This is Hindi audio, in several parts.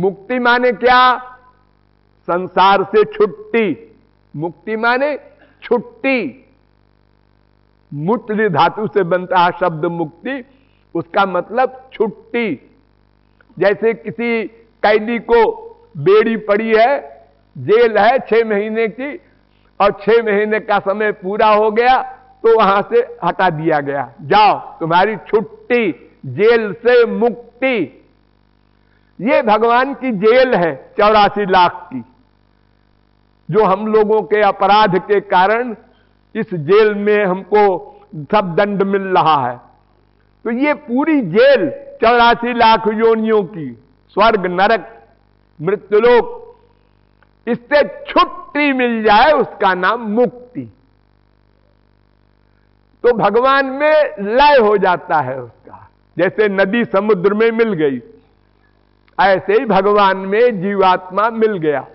मुक्ति माने क्या? संसार से छुट्टी। मुक्ति माने छुट्टी। मुट्लि धातु से बनता है शब्द मुक्ति, उसका मतलब छुट्टी। जैसे किसी कैदी को बेड़ी पड़ी है, जेल है 6 महीने की, और 6 महीने का समय पूरा हो गया तो वहां से हटा दिया गया, जाओ तुम्हारी छुट्टी, जेल से मुक्ति। ये भगवान की जेल है 84 लाख की, जो हम लोगों के अपराध के कारण इस जेल में हमको सब दंड मिल रहा है। तो ये पूरी जेल 84 लाख योनियों की, स्वर्ग नरक मृत्युलोक, इससे छुट्टी मिल जाए उसका नाम मुक्ति। तो भगवान में लय हो जाता है उसका। जैसे नदी समुद्र में मिल गई, ऐसे ही भगवान में जीवात्मा मिल गया।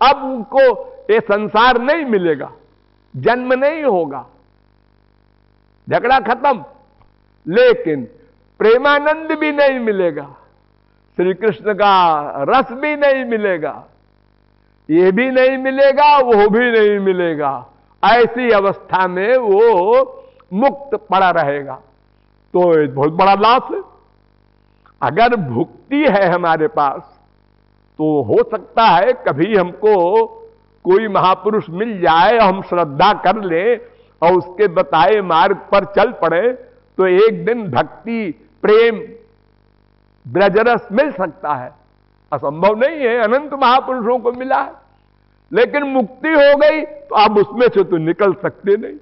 अब उनको ये संसार नहीं मिलेगा, जन्म नहीं होगा, झगड़ा खत्म, लेकिन प्रेमानंद भी नहीं मिलेगा, श्री कृष्ण का रस भी नहीं मिलेगा, ये भी नहीं मिलेगा, वो भी नहीं मिलेगा। ऐसी अवस्था में वो मुक्त पड़ा रहेगा। तो एक बहुत बड़ा लाभ है। अगर भुक्ति है हमारे पास, तो हो सकता है कभी हमको कोई महापुरुष मिल जाए, हम श्रद्धा कर लें और उसके बताए मार्ग पर चल पड़े, तो एक दिन भक्ति प्रेम ब्रजरस मिल सकता है। असंभव नहीं है, अनंत महापुरुषों को मिला है। लेकिन मुक्ति हो गई तो अब उसमें से तो निकल सकते नहीं।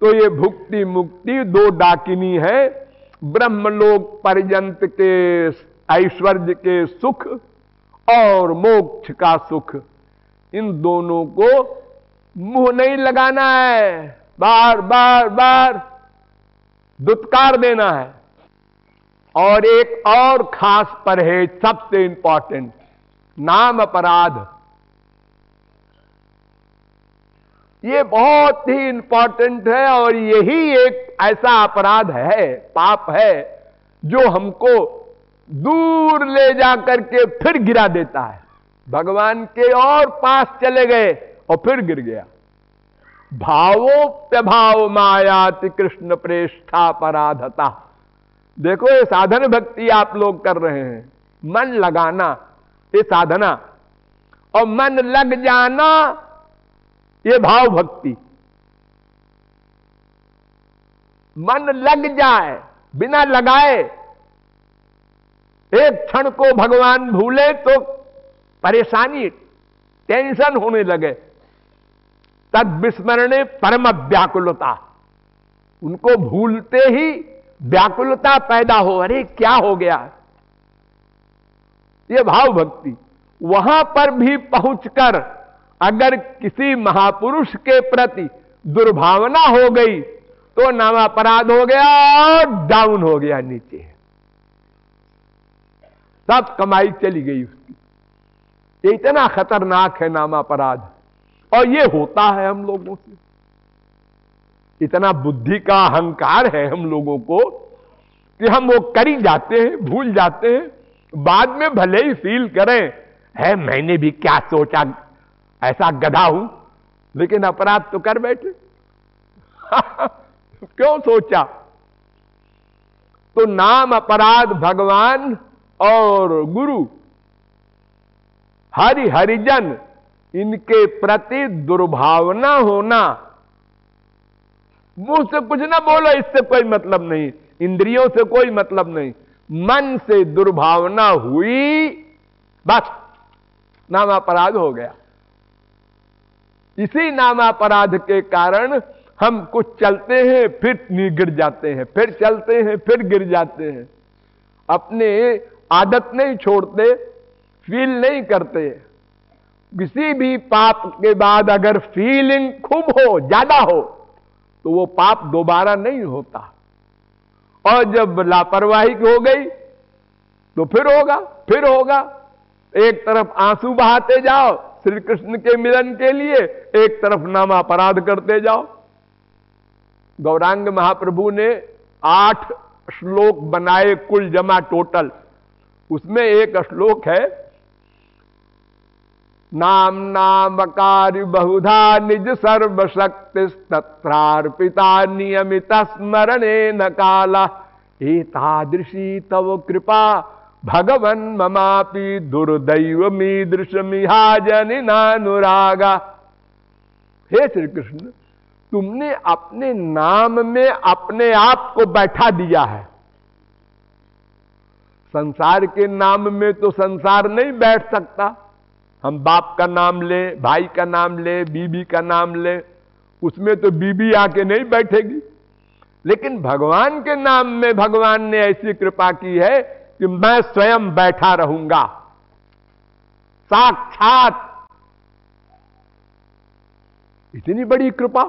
तो ये भुक्ति मुक्ति दो डाकिनी है। ब्रह्मलोक पर्यंत के ऐश्वर्य के सुख और मोक्ष का सुख, इन दोनों को मुंह नहीं लगाना है, बार बार बार दुत्कार देना है। और एक और खास परहेज, सबसे इंपॉर्टेंट, नाम अपराध। ये बहुत ही इंपॉर्टेंट है और यही एक ऐसा अपराध है, पाप है, जो हमको दूर ले जाकर के फिर गिरा देता है। भगवान के और पास चले गए और फिर गिर गया। भावोप्यभाव मायाति कृष्ण प्रेष्ठापराधता। देखो ये साधन भक्ति आप लोग कर रहे हैं, मन लगाना, ये साधना, और मन लग जाना ये भाव भक्ति। मन लग जाए बिना लगाए, एक क्षण को भगवान भूले तो परेशानी, टेंशन होने लगे। तद विस्मरणे परम व्याकुलता, उनको भूलते ही व्याकुलता पैदा हो, अरे क्या हो गया। ये भाव भक्ति। वहां पर भी पहुंचकर अगर किसी महापुरुष के प्रति दुर्भावना हो गई तो नाम अपराध हो गया और डाउन हो गया नीचे, सब कमाई चली गई उसकी। ये इतना खतरनाक है नाम अपराध। और ये होता है हम लोगों से, इतना बुद्धि का अहंकार है हम लोगों को कि हम वो कर ही जाते हैं, भूल जाते हैं। बाद में भले ही फील करें, है मैंने भी क्या सोचा, ऐसा गधा हूं, लेकिन अपराध तो कर बैठे। क्यों सोचा? तो नाम अपराध भगवान और गुरु हरिजन, इनके प्रति दुर्भावना होना। मुंह से कुछ ना बोलो, इससे कोई मतलब नहीं, इंद्रियों से कोई मतलब नहीं, मन से दुर्भावना हुई, बस नामापराध हो गया। इसी नामापराध के कारण हम कुछ चलते हैं फिर गिर जाते हैं, फिर चलते हैं फिर गिर जाते हैं। अपने आदत नहीं छोड़ते, फील नहीं करते। किसी भी पाप के बाद अगर फीलिंग खूब हो, ज्यादा हो, तो वो पाप दोबारा नहीं होता। और जब लापरवाही हो गई तो फिर होगा, फिर होगा। एक तरफ आंसू बहाते जाओ श्री कृष्ण के मिलन के लिए, एक तरफ नामा अपराध करते जाओ। गौरांग महाप्रभु ने 8 श्लोक बनाए, कुल जमा टोटल, उसमें एक श्लोक है, नाम नामकारी बहुधा निज सर्वशक्ति तत्रार्पिता नियमित स्मरणे न काला एतादृशी तव कृपा भगवन् ममापि दुर्दैव मीदृशमिहाजनि नानुरागा। हे श्री कृष्ण, तुमने अपने नाम में अपने आप को बैठा दिया है। संसार के नाम में तो संसार नहीं बैठ सकता। हम बाप का नाम ले, भाई का नाम ले, बीबी का नाम ले, उसमें तो बीबी आके नहीं बैठेगी। लेकिन भगवान के नाम में भगवान ने ऐसी कृपा की है कि मैं स्वयं बैठा रहूंगा, साक्षात। इतनी बड़ी कृपा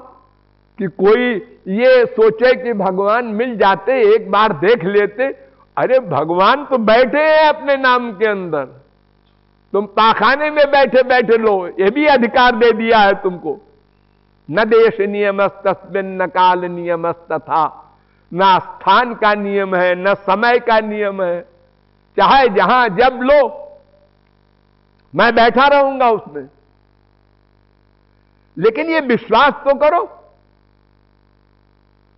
कि कोई ये सोचे कि भगवान मिल जाते, एक बार देख लेते। अरे भगवान तो बैठे हैं अपने नाम के अंदर, तुम पाखाने में बैठे बैठे लो, ये भी अधिकार दे दिया है तुमको। न देश नियमस्तस्मिन् न काल नियमस्तथा, न स्थान का नियम है, न समय का नियम है। चाहे जहां जब लो, मैं बैठा रहूंगा उसमें। लेकिन ये विश्वास तो करो।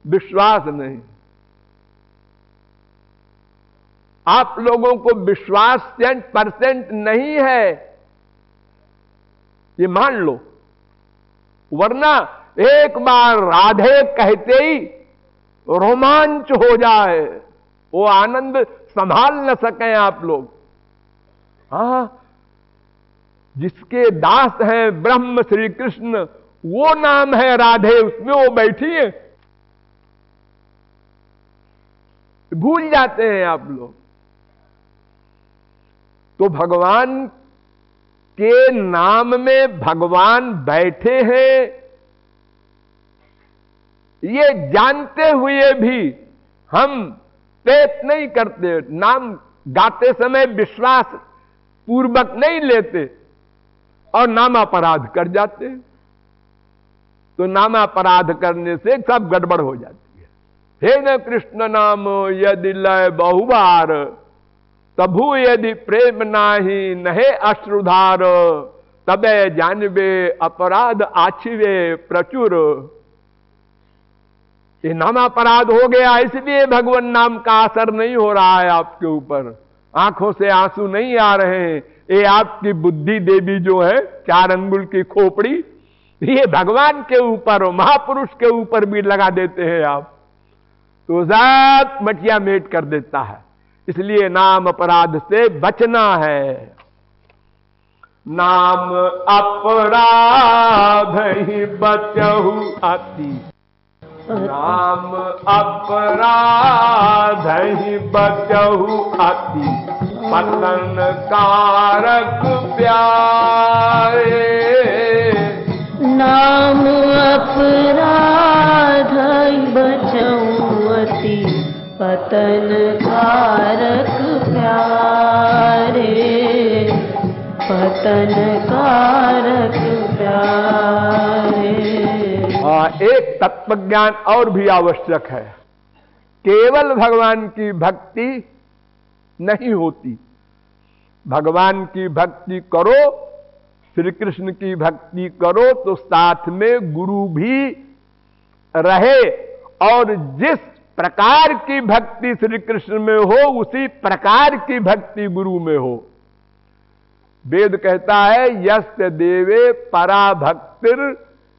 विश्वास नहीं। आप लोगों को विश्वास 100% नहीं है, ये मान लो। वरना एक बार राधे कहते ही रोमांच हो जाए, वो आनंद संभाल न सकें आप लोग। हां, जिसके दास हैं ब्रह्म श्री कृष्ण, वो नाम है राधे, उसमें वो बैठी है। भूल जाते हैं आप लोग। तो भगवान के नाम में भगवान बैठे हैं, ये जानते हुए भी हम टेप नहीं करते, नाम गाते समय विश्वास पूर्वक नहीं लेते और नामापराध कर जाते हैं। तो नामापराध करने से सब गड़बड़ हो जाती है। हे न कृष्ण नाम यदि लय बहुबार, तभु यदि प्रेम नाही नहे अश्रुधार, तबे जानबे अपराध आछिवे प्रचुर। ये नामापराध हो गया, इसलिए भगवान नाम का असर नहीं हो रहा है आपके ऊपर, आंखों से आंसू नहीं आ रहे हैं। ये आपकी बुद्धि देवी जो है, 4 अंगुल की खोपड़ी, ये भगवान के ऊपर और महापुरुष के ऊपर भी लगा देते हैं आप, तो जात मटिया मेट कर देता है। इसलिए नाम अपराध से बचना है। नाम अपराध ही बचहु अति, नाम अपराध ही बचहु अति, पतन कारक प्यारे। नाम अपराध ही बचहु अति, पतन कारक प्यारे, पतन कारक प्यारे। एक तत्व ज्ञान और भी आवश्यक है। केवल भगवान की भक्ति नहीं होती। भगवान की भक्ति करो, श्री कृष्ण की भक्ति करो, तो साथ में गुरु भी रहे, और जिस प्रकार की भक्ति श्री कृष्ण में हो, उसी प्रकार की भक्ति गुरु में हो। वेद कहता है, यस्य देवे परा भक्तिर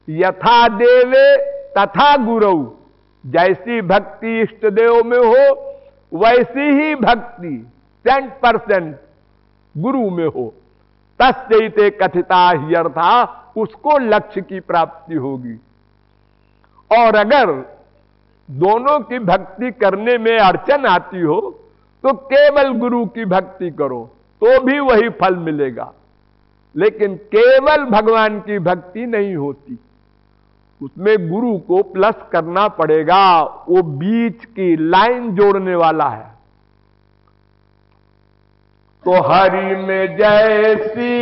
यथा देवे तथा गुरु। जैसी भक्ति इष्ट देव में हो, वैसी ही भक्ति 100% गुरु में हो। तस्यैते कथिता ह्यर्था, उसको लक्ष्य की प्राप्ति होगी। और अगर दोनों की भक्ति करने में अड़चन आती हो, तो केवल गुरु की भक्ति करो, तो भी वही फल मिलेगा। लेकिन केवल भगवान की भक्ति नहीं होती, उसमें गुरु को प्लस करना पड़ेगा। वो बीच की लाइन जोड़ने वाला है। तो हरि में जैसी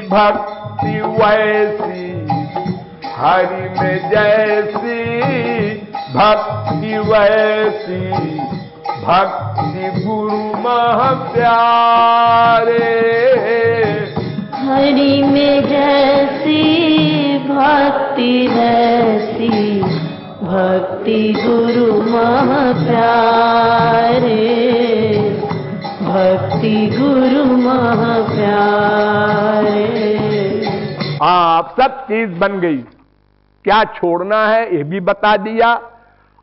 भक्ति वैसी, हरि में जैसी भक्ति वैसी, भक्ति भक्ति गुरु मह प्यारे। हरि में जैसी भक्ति वैसी भक्ति गुरु मह प्यारे। भक्ति गुरु मह प्यारे। आप सब चीज बन गई। क्या छोड़ना है ये भी बता दिया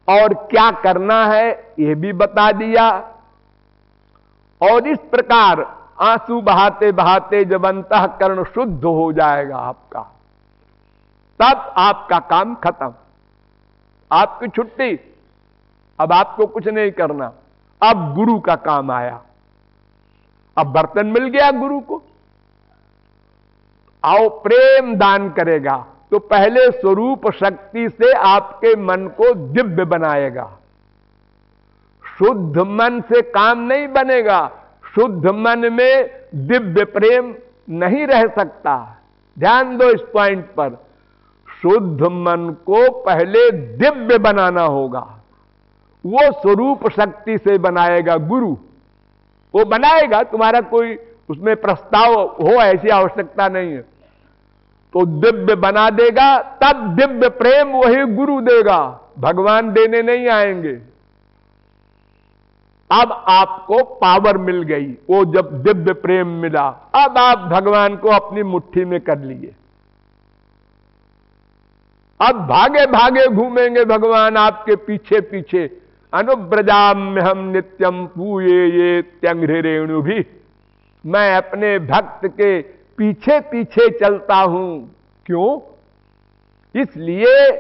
और क्या करना है ये भी बता दिया। और इस प्रकार आंसू बहाते बहाते जब अंतःकरण शुद्ध हो जाएगा आपका, तब आपका काम खत्म, आपकी छुट्टी। अब आपको कुछ नहीं करना। अब गुरु का काम आया। अब बर्तन मिल गया गुरु को। आओ प्रेम दान करेगा तो पहले स्वरूप शक्ति से आपके मन को दिव्य बनाएगा। शुद्ध मन से काम नहीं बनेगा। शुद्ध मन में दिव्य प्रेम नहीं रह सकता। ध्यान दो इस पॉइंट पर। शुद्ध मन को पहले दिव्य बनाना होगा। वो स्वरूप शक्ति से बनाएगा गुरु। वो बनाएगा, तुम्हारा कोई उसमें प्रस्ताव हो ऐसी आवश्यकता नहीं है। तो दिव्य बना देगा, तब दिव्य प्रेम वही गुरु देगा, भगवान देने नहीं आएंगे। अब आपको पावर मिल गई। वो जब दिव्य प्रेम मिला, अब आप भगवान को अपनी मुट्ठी में कर लिए। अब भागे भागे घूमेंगे भगवान आपके पीछे पीछे। अनुब्रजाम्य हम नित्यम पूये ये त्यंघ्रेणु भी। मैं अपने भक्त के पीछे पीछे चलता हूं। क्यों? इसलिए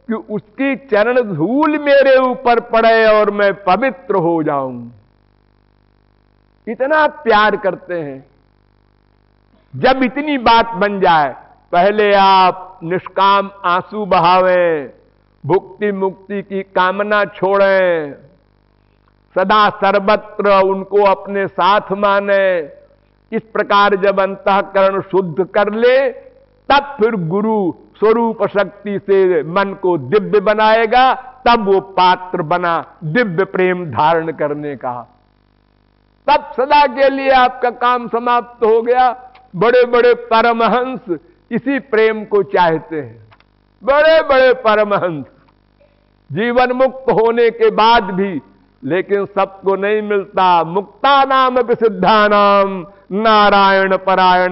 कि उसकी चरण धूल मेरे ऊपर पड़े और मैं पवित्र हो जाऊं। इतना प्यार करते हैं। जब इतनी बात बन जाए, पहले आप निष्काम आंसू बहावें, भुक्ति मुक्ति की कामना छोड़ें, सदा सर्वत्र उनको अपने साथ माने। इस प्रकार जब अंतःकरण शुद्ध कर ले, तब फिर गुरु स्वरूप शक्ति से मन को दिव्य बनाएगा। तब वो पात्र बना दिव्य प्रेम धारण करने का। तब सदा के लिए आपका काम समाप्त हो गया। बड़े बड़े परमहंस इसी प्रेम को चाहते हैं। बड़े बड़े परमहंस जीवन मुक्त होने के बाद भी, लेकिन सबको नहीं मिलता। मुक्ता नाम विसिद्धा नाम नारायण परायण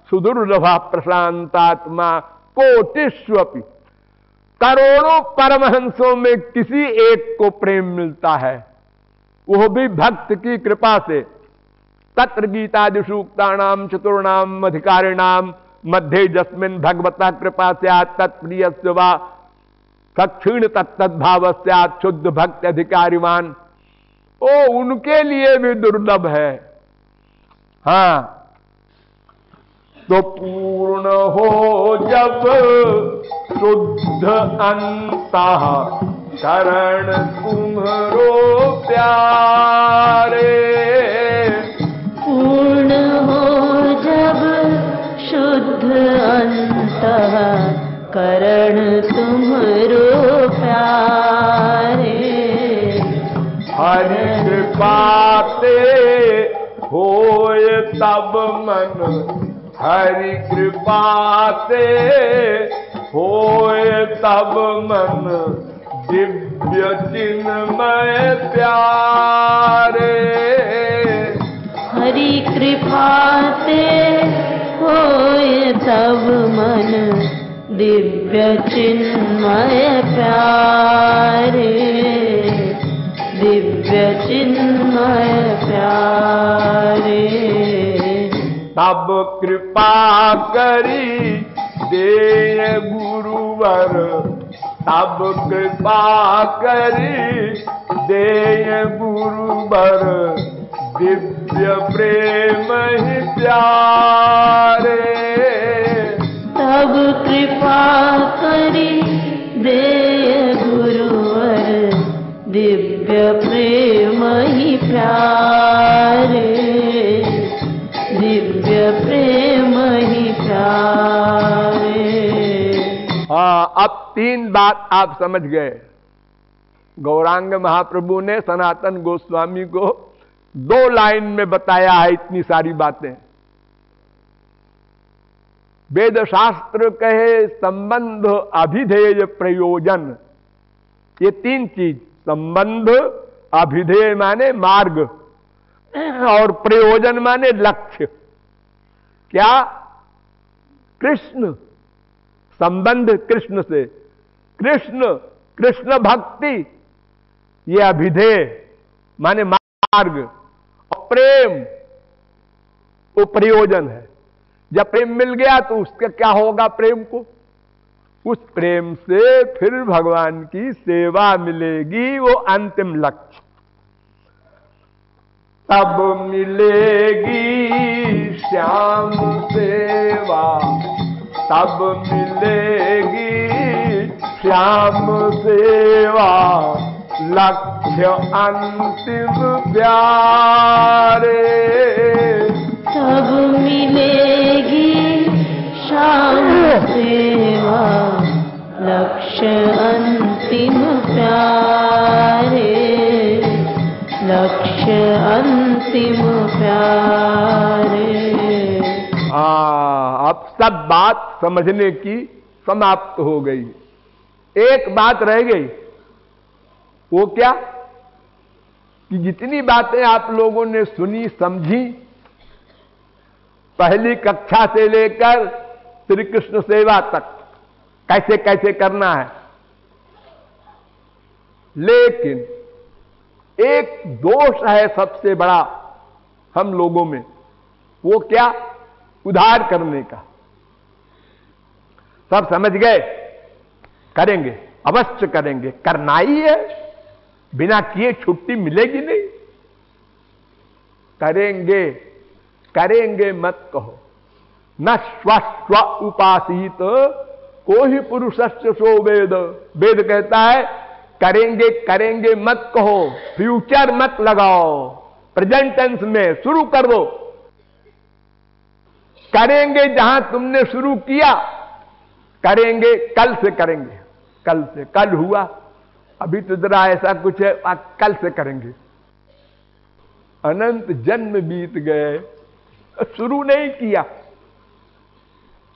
सुदुर्लभा प्रशांतात्मा कोटिष्वपि। करोड़ों परमहंसों में किसी एक को प्रेम मिलता है, वो भी भक्त की कृपा से। तत्र गीतादिसूक्तानाम चतुर्णाम अधिकारिणाम मध्ये जस्मिन् भगवता कृपा स्यात् तत्प्रियस्य वा सक्षीण तत्तद्भाव स्यात् शुद्ध भक्त अधिकारिमान। ओ उनके लिए भी दुर्लभ है। हां, तो पूर्ण हो जब शुद्ध अंतःकरण तुम्हारो प्यारे। पूर्ण हो जब शुद्ध अंतःकरण तुम्हारो प्यारे। हरि कृपा ते होय तब मन, हरि कृपा से होय तब मन, दिव्य चिन्मय प्यारे। हरि कृपा से होय तब मन, दिव्य चिन्मय प्यारे। दिव्य चिन्मय प्यारे। तब कृपा करी देय गुरुवर, तब कृपा करी देय गुरुवर, दिव्य प्रेम ही प्यारे। तब कृपा करी देय गुरुवर, दिव्य प्रेम ही प्यारे। दिव्य प्रेम ही प्यारे। हाँ, अब तीन बात आप समझ गए। गौरांग महाप्रभु ने सनातन गोस्वामी को 2 लाइन में बताया है इतनी सारी बातें। वेद शास्त्र कहे संबंध, अभिधेय, प्रयोजन, ये 3 चीज, संबंध, अभिधेय माने मार्ग और प्रयोजन माने लक्ष्य। क्या? कृष्ण, संबंध कृष्ण से, कृष्ण भक्ति, ये अभिधेय माने मार्ग, और प्रेम वो प्रयोजन है। जब प्रेम मिल गया तो उसका क्या होगा? प्रेम को, उस प्रेम से फिर भगवान की सेवा मिलेगी, वो अंतिम लक्ष्य। तब मिलेगी श्याम सेवा, तब मिलेगी श्याम सेवा, लक्ष्य अंतिम प्यारे। तब मिलेगी श्याम सेवा, लक्ष्य अंतिम प्यारे, लक्ष्य अंतिम प्यारे। अब सब बात समझने की समाप्त हो गई। एक बात रह गई, वो क्या? कि जितनी बातें आप लोगों ने सुनी समझी, पहली कक्षा से लेकर श्री कृष्ण सेवा तक कैसे कैसे करना है, लेकिन एक दोष है सबसे बड़ा हम लोगों में। वो क्या? उधार करने का। सब समझ गए, करेंगे, अवश्य करेंगे, करना ही है, बिना किए छुट्टी मिलेगी नहीं। करेंगे, करेंगे मत कहो। न स्व उपासित को ही पुरुषस्य सो वेद। वेद कहता है करेंगे करेंगे मत कहो, फ्यूचर मत लगाओ, प्रेजेंट टेंस में शुरू कर दो। करेंगे जहां तुमने शुरू किया, करेंगे कल से करेंगे, कल से, कल हुआ, अभी तो जरा ऐसा कुछ है, कल से करेंगे। अनंत जन्म बीत गए, शुरू नहीं किया,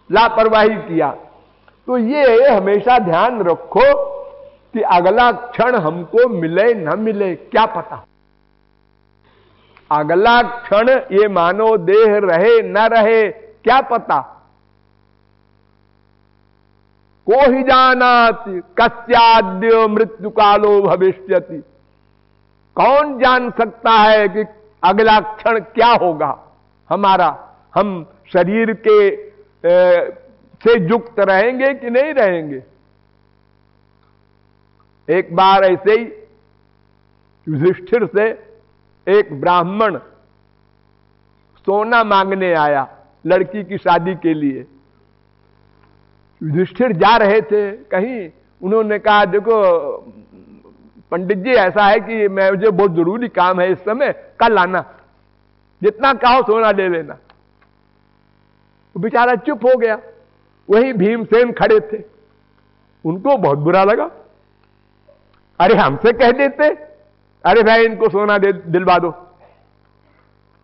लापरवाही किया। तो ये हमेशा ध्यान रखो कि अगला क्षण हमको मिले न मिले, क्या पता। अगला क्षण ये मानव देह रहे न रहे, क्या पता। को ही जानाति कस्याद्य मृत्यु कालो भविष्यति। कौन जान सकता है कि अगला क्षण क्या होगा हमारा, हम शरीर के से युक्त रहेंगे कि नहीं रहेंगे। एक बार ऐसे ही युधिष्ठिर से एक ब्राह्मण सोना मांगने आया लड़की की शादी के लिए। युधिष्ठिर जा रहे थे कहीं, उन्होंने कहा देखो पंडित जी ऐसा है कि मुझे बहुत जरूरी काम है इस समय, कल आना, जितना कहो सोना ले लेना। वो बेचारा चुप हो गया। वही भीमसेन खड़े थे, उनको बहुत बुरा लगा। अरे हमसे कह देते, अरे भाई इनको सोना दिलवा दो,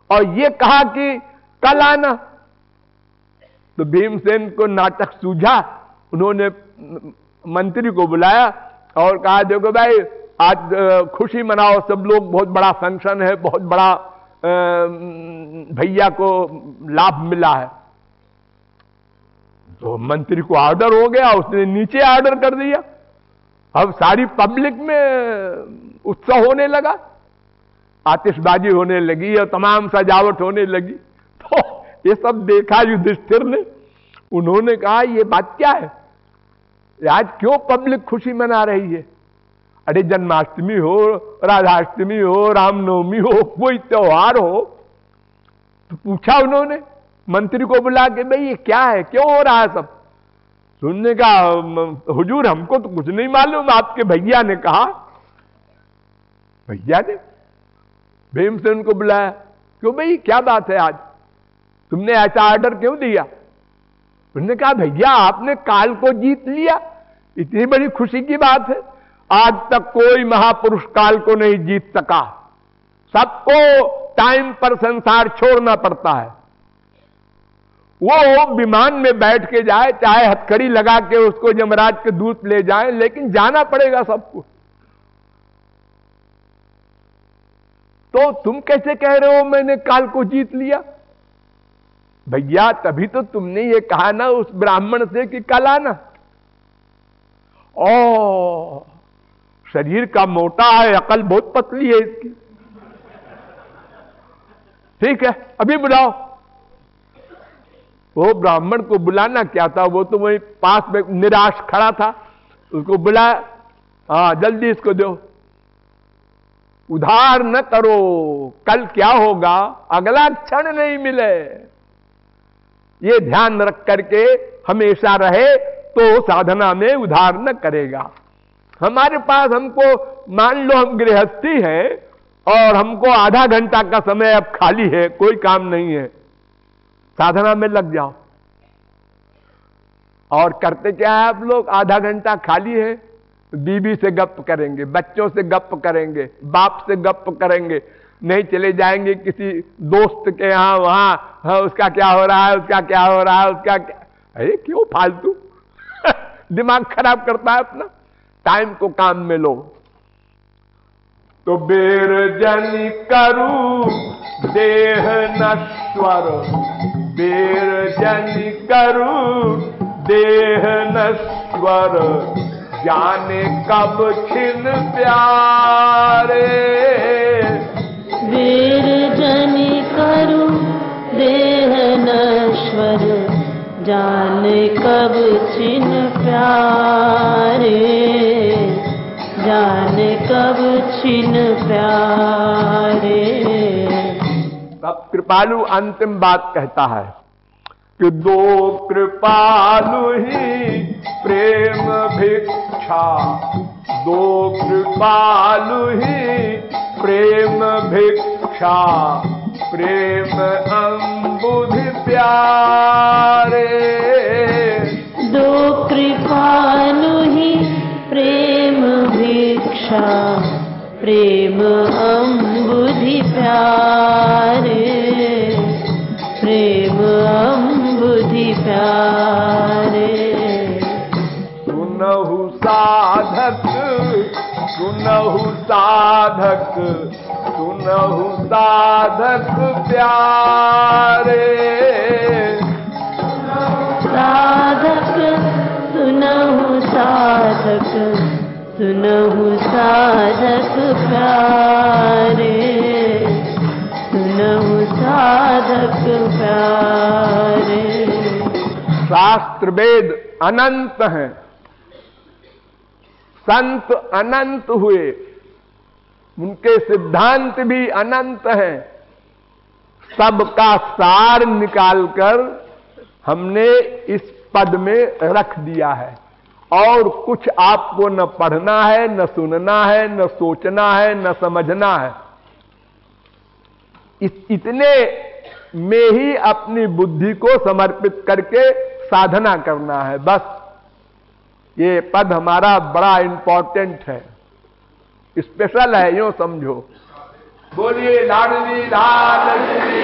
और ये कहा कि कल आना। तो भीमसेन को नाटक सूझा। उन्होंने मंत्री को बुलाया और कहा देखो भाई आज खुशी मनाओ सब लोग, बहुत बड़ा फंक्शन है, बहुत बड़ा भैया को लाभ मिला है। तो मंत्री को ऑर्डर हो गया, उसने नीचे ऑर्डर कर दिया। अब सारी पब्लिक में उत्सव होने लगा, आतिशबाजी होने लगी और तमाम सजावट होने लगी। तो ये सब देखा युधिष्ठिर ने। उन्होंने कहा ये बात क्या है, आज क्यों पब्लिक खुशी मना रही है। अरे जन्माष्टमी हो, राधाष्टमी हो, रामनवमी हो, कोई त्योहार हो। तो पूछा उन्होंने मंत्री को बुला के भाई ये क्या है, क्यों हो रहा है सब। सुनने का हुजूर हमको तो कुछ नहीं मालूम, आपके भैया ने कहा। भैया ने भीमसेन को बुलाया, क्यों भाई क्या बात है आज, तुमने ऐसा ऑर्डर क्यों दिया। उन्होंने कहा भैया आपने काल को जीत लिया, इतनी बड़ी खुशी की बात है, आज तक कोई महापुरुष काल को नहीं जीत सका। सबको टाइम पर संसार छोड़ना पड़ता है। वो विमान में बैठ के जाए, चाहे हथकड़ी लगा के उसको यमराज के दूत ले जाए, लेकिन जाना पड़ेगा सबको। तो तुम कैसे कह रहे हो मैंने काल को जीत लिया? भैया तभी तो तुमने ये कहा ना उस ब्राह्मण से कि कल आना। ओ शरीर का मोटा है, अकल बहुत पतली है इसकी। ठीक है, अभी बुलाओ। वो ब्राह्मण को बुलाना क्या था, वो तो वहीं पास में निराश खड़ा था, उसको बुलाया। हाँ जल्दी इसको दो। उधार न करो, कल क्या होगा अगला क्षण नहीं मिले, ये ध्यान रख करके हमेशा रहे तो साधना में उधार न करेगा। हमारे पास हमको मान लो हम गृहस्थी हैं और हमको आधा घंटा का समय अब खाली है, कोई काम नहीं है, साधना में लग जाओ। और करते क्या है आप लोग? आधा घंटा खाली है, बीबी से गप करेंगे, बच्चों से गप करेंगे, बाप से गप करेंगे, नहीं चले जाएंगे किसी दोस्त के यहां वहां, हाँ, उसका क्या हो रहा है, उसका क्या हो रहा है, उसका क्या। अरे क्यों फालतू दिमाग खराब करता है अपना। टाइम को काम में लो। तो बेर जन करू देह नश्वर, बेर जन करू देह नश्वर, जाने कब छिन प्यारे। वीर जन करू देह नश्वर, जाने कब छिन प्यारे, जाने कब छिन प्यारे। तब कृपालु अंतिम बात कहता है कि दो कृपालु ही प्रेम भिक्षा, दो कृपालु ही प्रेम भिक्षा, प्रेम अम्बुधि प्यारे। दो कृपालु ही प्रेम भिक्षा, प्रेम अम्बुधि प्यारे, प्रेम अम्बुधि प्यारे। सुनहु साधक, सुनहु साधक, सुनहु साधक प्यारे। साधक सुनहु साधक, सुनहु साधक प्यारे, सुनहु साधक प्यारे। शास्त्र वेद अनंत हैं, संत अनंत हुए, उनके सिद्धांत भी अनंत हैं। सबका सार निकालकर हमने इस पद में रख दिया है। और कुछ आपको न पढ़ना है, न सुनना है, न सोचना है, न समझना है। इतने में ही अपनी बुद्धि को समर्पित करके साधना करना है। बस ये पद हमारा बड़ा इंपॉर्टेंट है, स्पेशल है, यूं समझो। बोलिए लाडली लाल की।